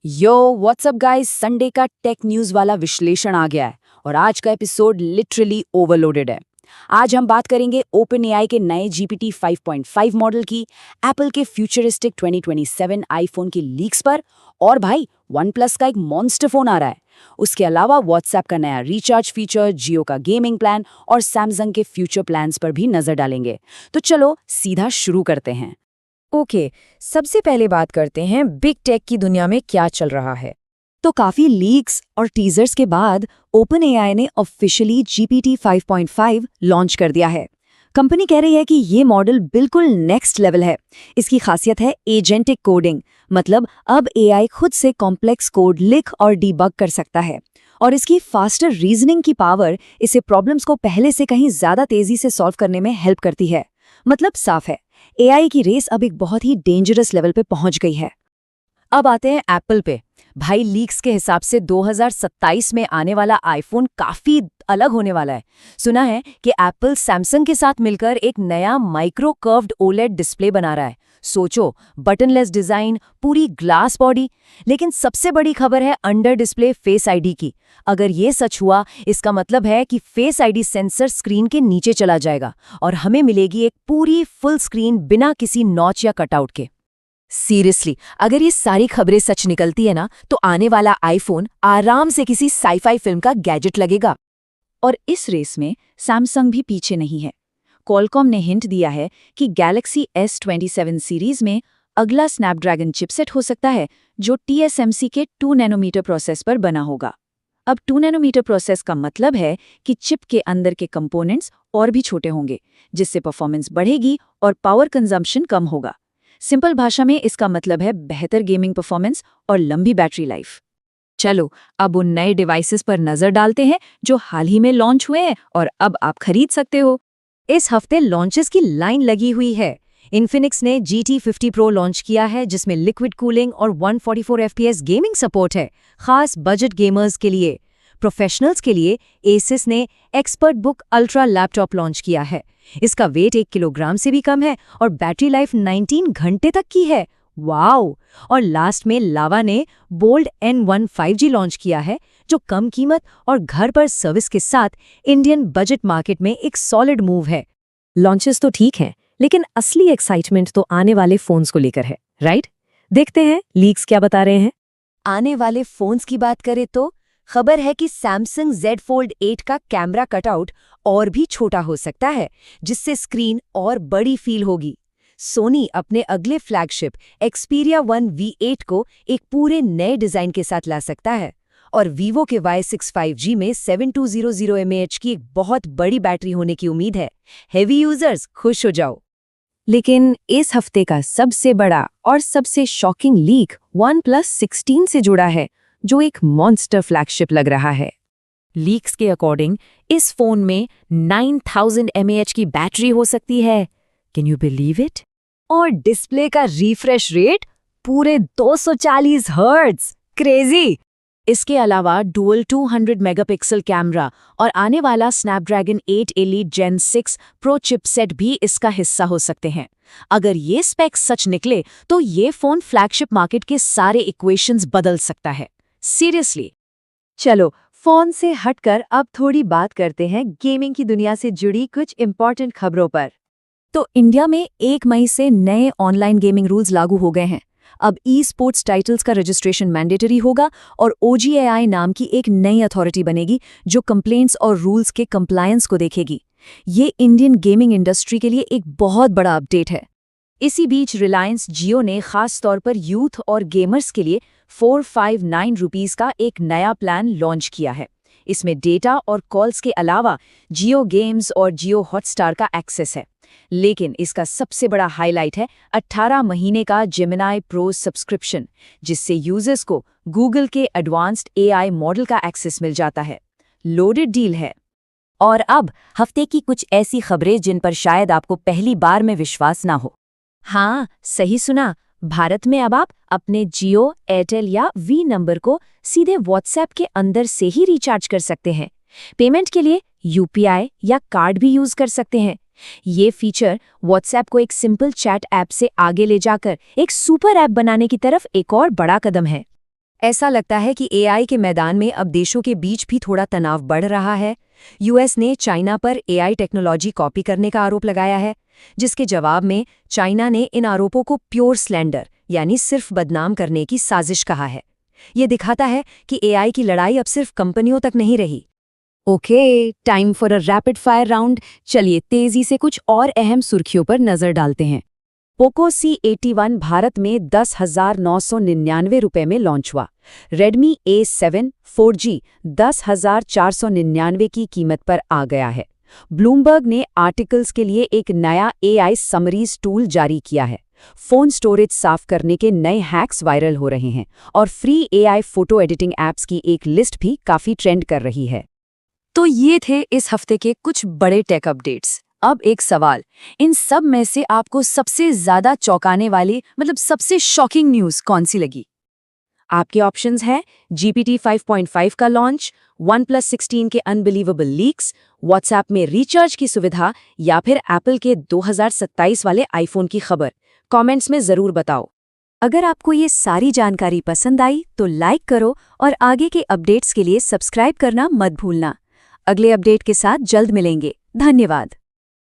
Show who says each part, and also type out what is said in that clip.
Speaker 1: यो WhatsApp guys, Sunday का tech news वाला विश्लेषण आ गया है और आज का एपिसोड लिटरली ओवरलोडेड है। आज हम बात करेंगे ओपन एआई के नए जीपीटी 5.5 मॉडल की, एप्पल के फ्यूचरिस्टिक 2027 आईफोन की लीक्स पर, और भाई वन प्लस का एक मॉन्स्टर फोन आ रहा है। उसके अलावा व्हाट्सएप का नया रिचार्ज फीचर, जियो का गेमिंग प्लान और सैमसंग के फ्यूचर प्लान्स पर भी नजर डालेंगे। तो चलो सीधा शुरू करते हैं।
Speaker 2: ओके, सबसे पहले बात करते हैं बिग टेक की दुनिया में क्या चल रहा है।
Speaker 1: तो काफी लीक्स और टीजर्स के बाद ओपन एआई ने ऑफिशियली जीपीटी 5.5 लॉन्च कर दिया है। कंपनी कह रही है कि ये मॉडल बिल्कुल नेक्स्ट लेवल है। इसकी खासियत है एजेंटिक कोडिंग, मतलब अब एआई खुद से कॉम्प्लेक्स कोड लिख और डीबग कर सकता है। और इसकी फास्टर रीजनिंग की पावर इसे प्रॉब्लम्स को पहले से कहीं ज्यादा तेजी से सॉल्व करने में हेल्प करती है। मतलब साफ है, एआई की रेस अब एक बहुत ही डेंजरस लेवल पे पहुंच गई है।
Speaker 2: अब आते हैं एप्पल पे। भाई लीक्स के हिसाब से 2027 में आने वाला आईफोन काफी अलग होने वाला है। सुना है कि एप्पल सैमसंग के साथ मिलकर एक नया माइक्रो कर्व्ड ओलेड डिस्प्ले बना रहा है। सोचो, बटनलेस डिजाइन, पूरी ग्लास बॉडी। लेकिन सबसे बड़ी खबर है अंडर डिस्प्ले फेस आईडी की। अगर ये सच हुआ, इसका मतलब है कि फेस आईडी सेंसर स्क्रीन के नीचे चला जाएगा और हमें मिलेगी एक पूरी फुल स्क्रीन बिना किसी नॉच या कटआउट के। सीरियसली, अगर ये सारी खबरें सच निकलती है ना, तो आने वाला आईफोन आराम से किसी साईफाई फिल्म का गैजेट लगेगा।
Speaker 1: और इस रेस में सैमसंग भी पीछे नहीं है। क्वालकॉम ने हिंट दिया है कि गैलेक्सी S27 सीरीज में अगला स्नैपड्रैगन चिपसेट हो सकता है, जो TSMC के 2 नैनोमीटर प्रोसेस पर बना होगा। अब 2 नैनोमीटर प्रोसेस का मतलब है कि चिप के अंदर के कंपोनेंट्स और भी छोटे होंगे, जिससे परफॉर्मेंस बढ़ेगी और पावर कंजम्पशन कम होगा। सिंपल भाषा में इसका मतलब है बेहतर गेमिंग परफॉर्मेंस और लंबी बैटरी लाइफ। चलो अब उन नए डिवाइसेस पर नजर डालते हैं जो हाल ही में लॉन्च हुए हैं और अब आप खरीद सकते हो।
Speaker 2: इस हफ्ते लॉन्चेस की लाइन लगी हुई है। इन्फिनिक्स ने GT50 Pro लॉन्च किया है, जिसमें लिक्विड कूलिंग और 144 FPS गेमिंग सपोर्ट है, खास बजट गेमर्स के लिए। प्रोफेशनल्स के लिए एसिस ने expert book ultra laptop launch किया है। इसका वेट 1 किलोग्राम से भी कम है और बैटरी लाइफ 19 घंटे तक की है। वाओ! और लास्ट में लावा ने बोल्ड N1 5G लॉन्च किया है, जो कम कीमत और घर पर सर्विस के साथ इंडियन बजट मार्केट में एक सॉलिड मूव है। लॉन्चेस तो ठीक हैं, लेकिन असली एक्साइटमेंट तो आने वाले फोन्स को लेकर है, राइट? देखते हैं लीक्स क्या बता रहे हैं।
Speaker 1: आने वाले फोन्स की बात करें तो खबर है कि सैमसंग Z Fold 8 का कैमरा कटआउट और भी छोटा हो सकता है, जिससे स्क्रीन और बड़ी फील होगी। सोनी अपने अगले फ्लैगशिप Xperia 1 V8 को एक पूरे नए डिजाइन के साथ ला सकता है। और वीवो के Y6 5G में 7200 mAh की एक बहुत बड़ी बैटरी होने की उम्मीद है। हेवी यूजर्स खुश हो जाओ।
Speaker 2: लेकिन इस हफ्ते का सबसे बड़ा और सबसे शॉकिंग लीक OnePlus 16 से जुड़ा है, जो एक मॉन्स्टर फ्लैगशिप लग रहा है। लीक्स के अकॉर्डिंग इस फोन में 9000 mAh की बैटरी हो सकती है। Can you believe it?
Speaker 1: और डिस्प्ले का रिफ्रेश रेट पूरे 240 हर्ट्ज। क्रेजी! इसके अलावा डुअल 200 मेगापिक्सल कैमरा और आने वाला Snapdragon 8 Elite Gen 6 Pro chipset भी इसका हिस्सा हो सकते हैं। अगर ये स्पेक्स सच निकले तो ये फोन फ्लैगशिप मार्केट के सारे इक्वेशंस बदल सकता है। सीरियसली।
Speaker 2: चलो फोन से हटकर अब थोड़ी बात करते हैं गेमिंग की दुनिया से जुड़ी कुछ इंपॉर्टेंट खबरों पर।
Speaker 1: तो इंडिया में 1 मई से नए ऑनलाइन गेमिंग रूल्स लागू हो गए हैं। अब ई-स्पोर्ट्स टाइटल्स का रजिस्ट्रेशन मैंडेटरी होगा और OGAI नाम की एक नई अथॉरिटी बनेगी जो कंप्लेंट्स और रूल्स के कंप्लायंस को देखेगी। ये इंडियन गेमिंग इंडस्ट्री के लिए एक बहुत बड़ा अपडेट है। इसी बीच रिलायंस जियो ने खास तौर पर यूथ और गेमर्स के लिए 459 रुपीस का एक नया प्लान लॉन्च किया है। इसमें डेटा और कॉल्स के अलावा जियो गेम्स और जियो हॉटस्टार का एक्सेस है। लेकिन इसका सबसे बड़ा हाईलाइट है 18 महीने का जेमिनी प्रो सब्सक्रिप्शन, जिससे यूजर्स को गूगल के एडवांस्ड AI मॉडल का एक्सेस मिल जाता है। लोडेड डील है।
Speaker 2: और अब हफ्ते की कुछ ऐसी खबरें जिन पर शायद आपको पहली बार में विश्वास ना हो।
Speaker 1: हाँ, सही सुना। भारत में अब आप अपने जियो, एयरटेल या वी नंबर को सीधे व्हाट्सएप के अंदर से ही रिचार्ज कर सकते हैं। पेमेंट के लिए UPI या कार्ड भी यूज कर सकते हैं। ये फीचर व्हाट्सएप को एक सिंपल चैट ऐप से आगे ले जाकर एक सुपर ऐप बनाने की तरफ एक और बड़ा कदम है।
Speaker 2: ऐसा लगता है कि एआई के मैदान में अब देशों के बीच भी थोड़ा तनाव बढ़ रहा है। यूएस ने चाइना पर एआई टेक्नोलॉजी कॉपी करने का आरोप लगाया है, जिसके जवाब में चाइना ने इन आरोपों को प्योर स्लैंडर यानी सिर्फ बदनाम करने की साजिश कहा है। ये दिखाता है कि एआई की लड़ाई अब सिर्फ कंपनियों तक नहीं रही। Okay, time for a rapid fire round. चलिए तेजी से कुछ और अहम सुर्खियों पर नजर डालते हैं।
Speaker 1: पोको C81 भारत में 10,999 रुपए में लॉन्च हुआ। रेडमी A7 4G 10,499 की कीमत पर आ गया है। ब्लूमबर्ग ने आर्टिकल्स के लिए एक नया AI समरीज टूल जारी किया है। फोन स्टोरेज साफ करने के नए हैक्स वायरल हो रहे हैं और free AI photo editing apps की एक लिस्ट भी काफी ट्रेंड कर रही है।
Speaker 2: तो ये थे इस हफ्ते के कुछ बड़े टेक अपडेट्स। अब एक सवाल, इन सब में से आपको सबसे ज्यादा चौंकाने वाली सबसे शॉकिंग न्यूज़ कौन सी लगी? आपके ऑप्शंस हैं GPT 5.5 का लॉन्च, OnePlus 16 के अनबिलीवेबल लीक्स, व्हाट्सएप में रिचार्ज की सुविधा या फिर एप्पल के 2027 वाले आईफोन की खबर। कमेंट्स में जरूर बताओ।
Speaker 1: अगर आपको ये सारी जानकारी पसंद आई तो लाइक करो और आगे के अपडेट्स के लिए सब्सक्राइब करना मत भूलना। अगले अपडेट के साथ जल्द मिलेंगे। धन्यवाद।